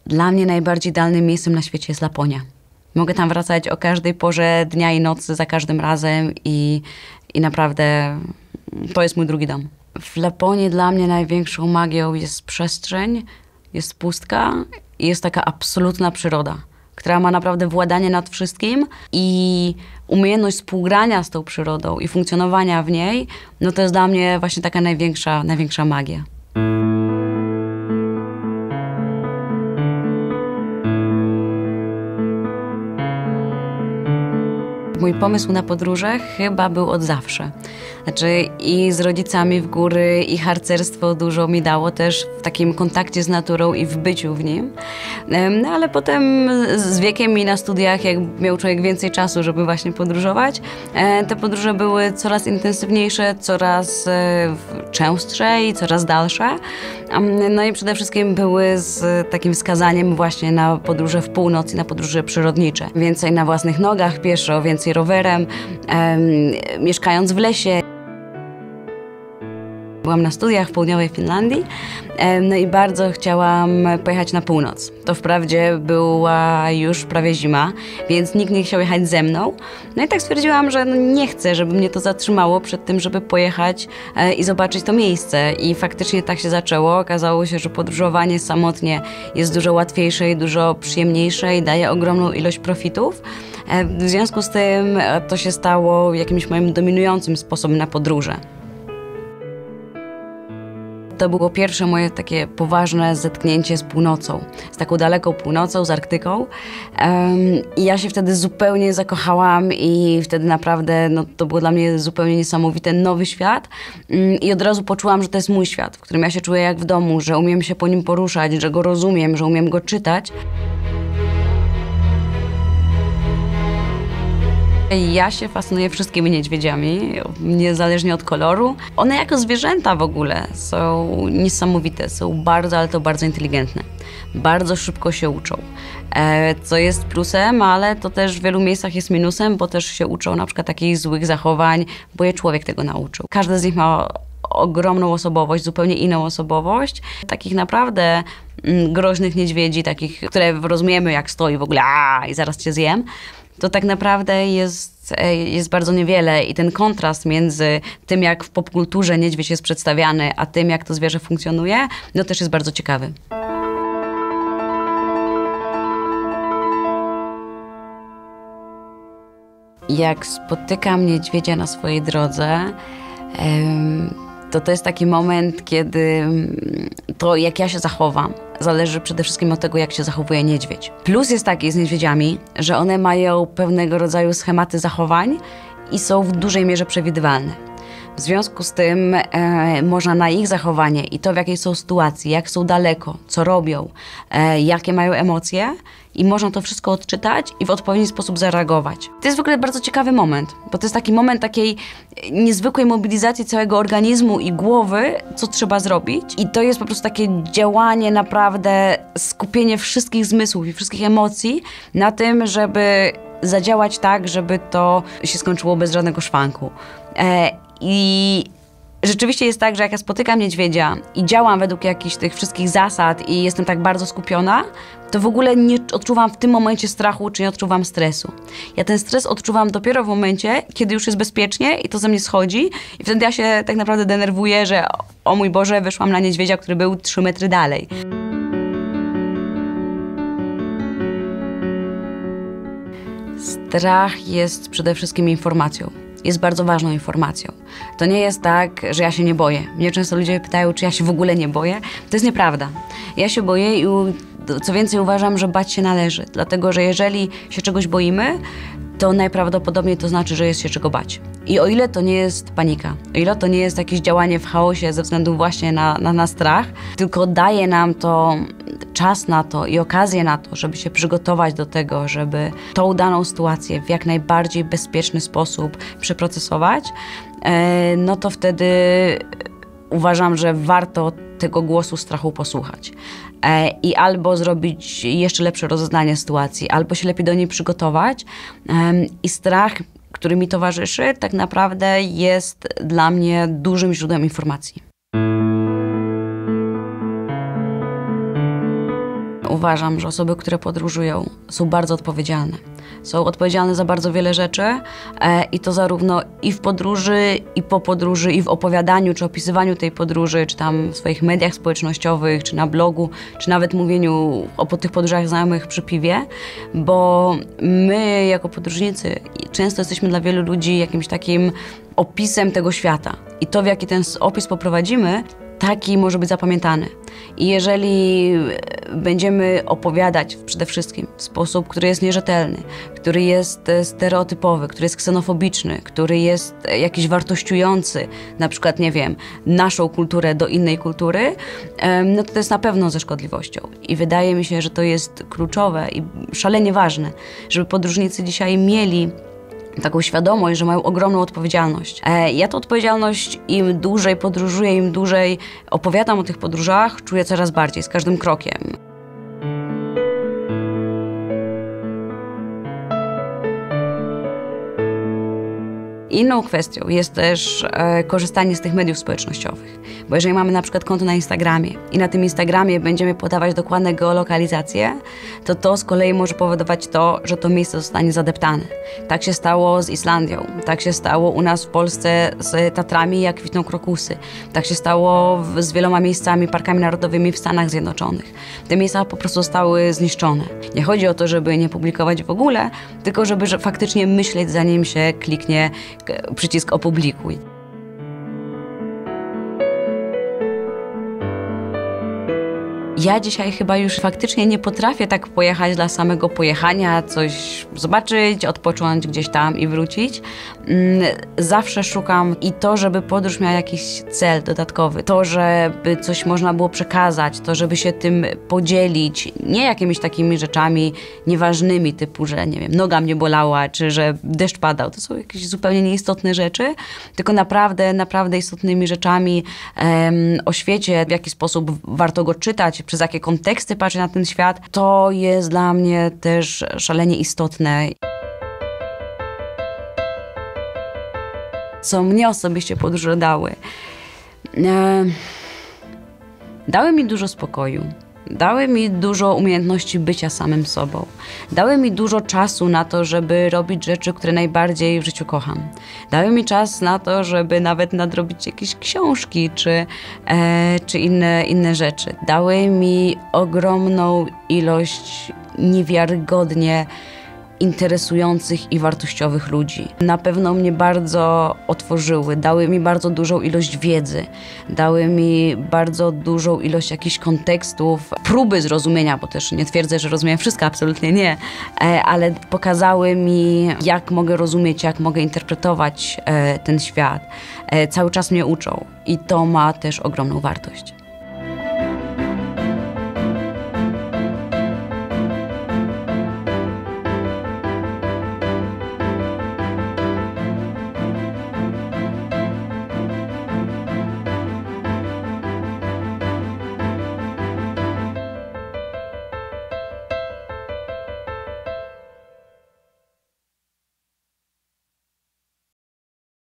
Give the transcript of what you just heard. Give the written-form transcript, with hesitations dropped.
Dla mnie najbardziej idealnym miejscem na świecie jest Laponia. Mogę tam wracać o każdej porze dnia i nocy, za każdym razem i naprawdę to jest mój drugi dom. W Laponii dla mnie największą magią jest przestrzeń, jest pustka i jest taka absolutna przyroda, która ma naprawdę władanie nad wszystkim i umiejętność współgrania z tą przyrodą i funkcjonowania w niej, no to jest dla mnie właśnie taka największa magia. Mój pomysł na podróże chyba był od zawsze. Znaczy i z rodzicami w góry, i harcerstwo dużo mi dało też w takim kontakcie z naturą i w byciu w nim. No ale potem z wiekiem i na studiach, jak miał człowiek więcej czasu, żeby właśnie podróżować, te podróże były coraz intensywniejsze, coraz częstsze i coraz dalsze. No i przede wszystkim były z takim wskazaniem właśnie na podróże w północ i na podróże przyrodnicze. Więcej na własnych nogach, pieszo, więcej rowerem, mieszkając w lesie. Byłam na studiach w południowej Finlandii, no i bardzo chciałam pojechać na północ. To wprawdzie była już prawie zima, więc nikt nie chciał jechać ze mną. No i tak stwierdziłam, że nie chcę, żeby mnie to zatrzymało przed tym, żeby pojechać i zobaczyć to miejsce. I faktycznie tak się zaczęło. Okazało się, że podróżowanie samotnie jest dużo łatwiejsze i dużo przyjemniejsze i daje ogromną ilość profitów. W związku z tym to się stało jakimś moim dominującym sposobem na podróże. To było pierwsze moje takie poważne zetknięcie z północą, z taką daleką północą, z Arktyką. I ja się wtedy zupełnie zakochałam i wtedy naprawdę no, to było dla mnie zupełnie niesamowite, nowy świat. I od razu poczułam, że to jest mój świat, w którym ja się czuję jak w domu, że umiem się po nim poruszać, że go rozumiem, że umiem go czytać. Ja się fascynuję wszystkimi niedźwiedziami, niezależnie od koloru. One jako zwierzęta w ogóle są niesamowite, są bardzo, ale to bardzo inteligentne. Bardzo szybko się uczą, co jest plusem, ale to też w wielu miejscach jest minusem, bo też się uczą na przykład takich złych zachowań, bo je człowiek tego nauczył. Każdy z nich ma ogromną osobowość, zupełnie inną osobowość. Takich naprawdę groźnych niedźwiedzi, takich, które rozumiemy jak stoi w ogóle i zaraz cię zjem, to tak naprawdę jest bardzo niewiele i ten kontrast między tym, jak w popkulturze niedźwiedź jest przedstawiany, a tym, jak to zwierzę funkcjonuje, no też jest bardzo ciekawy. Jak spotykam niedźwiedzia na swojej drodze, to jest taki moment, kiedy to, jak ja się zachowam, zależy przede wszystkim od tego, jak się zachowuje niedźwiedź. Plus jest taki z niedźwiedziami, że one mają pewnego rodzaju schematy zachowań i są w dużej mierze przewidywalne. W związku z tym można na ich zachowanie i to, w jakiej są sytuacji, jak są daleko, co robią, jakie mają emocje i można to wszystko odczytać i w odpowiedni sposób zareagować. To jest w ogóle bardzo ciekawy moment, bo to jest taki moment takiej niezwykłej mobilizacji całego organizmu i głowy, co trzeba zrobić. I to jest po prostu takie działanie, naprawdę skupienie wszystkich zmysłów i wszystkich emocji na tym, żeby zadziałać tak, żeby to się skończyło bez żadnego szwanku. I rzeczywiście jest tak, że jak ja spotykam niedźwiedzia i działam według jakichś tych wszystkich zasad i jestem tak bardzo skupiona, to w ogóle nie odczuwam w tym momencie strachu, czy nie odczuwam stresu. Ja ten stres odczuwam dopiero w momencie, kiedy już jest bezpiecznie i to ze mnie schodzi i wtedy ja się tak naprawdę denerwuję, że o mój Boże, wyszłam na niedźwiedzia, który był 3 metry dalej. Strach jest przede wszystkim informacją. Jest bardzo ważną informacją. To nie jest tak, że ja się nie boję. Mnie często ludzie pytają, czy ja się w ogóle nie boję. To jest nieprawda. Ja się boję i co więcej uważam, że bać się należy. Dlatego, że jeżeli się czegoś boimy, to najprawdopodobniej to znaczy, że jest się czego bać. I o ile to nie jest panika, o ile to nie jest jakieś działanie w chaosie ze względu właśnie na strach, tylko daje nam to czas na to i okazję na to, żeby się przygotować do tego, żeby tą daną sytuację w jak najbardziej bezpieczny sposób przeprocesować, no to wtedy uważam, że warto tego głosu strachu posłuchać. I albo zrobić jeszcze lepsze rozeznanie sytuacji, albo się lepiej do niej przygotować. I strach, który mi towarzyszy, tak naprawdę jest dla mnie dużym źródłem informacji. Uważam, że osoby, które podróżują, są bardzo odpowiedzialne. Są odpowiedzialne za bardzo wiele rzeczy i to zarówno i w podróży, i po podróży, i w opowiadaniu, czy opisywaniu tej podróży, czy tam w swoich mediach społecznościowych, czy na blogu, czy nawet mówieniu o tych podróżach znajomych przy piwie, bo my jako podróżnicy często jesteśmy dla wielu ludzi jakimś takim opisem tego świata. I to, w jaki ten opis poprowadzimy, taki może być zapamiętany. I jeżeli będziemy opowiadać przede wszystkim w sposób, który jest nierzetelny, który jest stereotypowy, który jest ksenofobiczny, który jest jakiś wartościujący, na przykład, nie wiem, naszą kulturę do innej kultury, no to jest na pewno ze szkodliwością. I wydaje mi się, że to jest kluczowe i szalenie ważne, żeby podróżnicy dzisiaj mieli taką świadomość, że mają ogromną odpowiedzialność. Ja tę odpowiedzialność im dłużej podróżuję, im dłużej opowiadam o tych podróżach, czuję coraz bardziej, z każdym krokiem. Inną kwestią jest też korzystanie z tych mediów społecznościowych. Bo jeżeli mamy na przykład konto na Instagramie i na tym Instagramie będziemy podawać dokładne geolokalizacje, to z kolei może powodować to, że to miejsce zostanie zadeptane. Tak się stało z Islandią, tak się stało u nas w Polsce z Tatrami, jak kwitną krokusy. Tak się stało z wieloma miejscami, parkami narodowymi w Stanach Zjednoczonych. Te miejsca po prostu zostały zniszczone. Nie chodzi o to, żeby nie publikować w ogóle, tylko żeby faktycznie myśleć, zanim się kliknie przycisk opublikuj. Ja dzisiaj chyba już faktycznie nie potrafię tak pojechać dla samego pojechania, coś zobaczyć, odpocząć gdzieś tam i wrócić. Zawsze szukam i to, żeby podróż miała jakiś cel dodatkowy, to, żeby coś można było przekazać, to, żeby się tym podzielić, nie jakimiś takimi rzeczami nieważnymi, typu, że nie wiem, noga mnie bolała, czy że deszcz padał. To są jakieś zupełnie nieistotne rzeczy, tylko naprawdę istotnymi rzeczami o świecie, w jaki sposób warto go czytać, przez jakie konteksty patrzeć na ten świat, to jest dla mnie też szalenie istotne. Co mnie osobiście podróże dały? Dały mi dużo spokoju. Dały mi dużo umiejętności bycia samym sobą. Dały mi dużo czasu na to, żeby robić rzeczy, które najbardziej w życiu kocham. Dały mi czas na to, żeby nawet nadrobić jakieś książki czy inne rzeczy. Dały mi ogromną ilość niewiarygodnie interesujących i wartościowych ludzi. Na pewno mnie bardzo otworzyły, dały mi bardzo dużą ilość wiedzy, dały mi bardzo dużą ilość jakichś kontekstów, próby zrozumienia, bo też nie twierdzę, że rozumiem wszystko, absolutnie nie, ale pokazały mi, jak mogę rozumieć, jak mogę interpretować ten świat. Cały czas mnie uczą i to ma też ogromną wartość.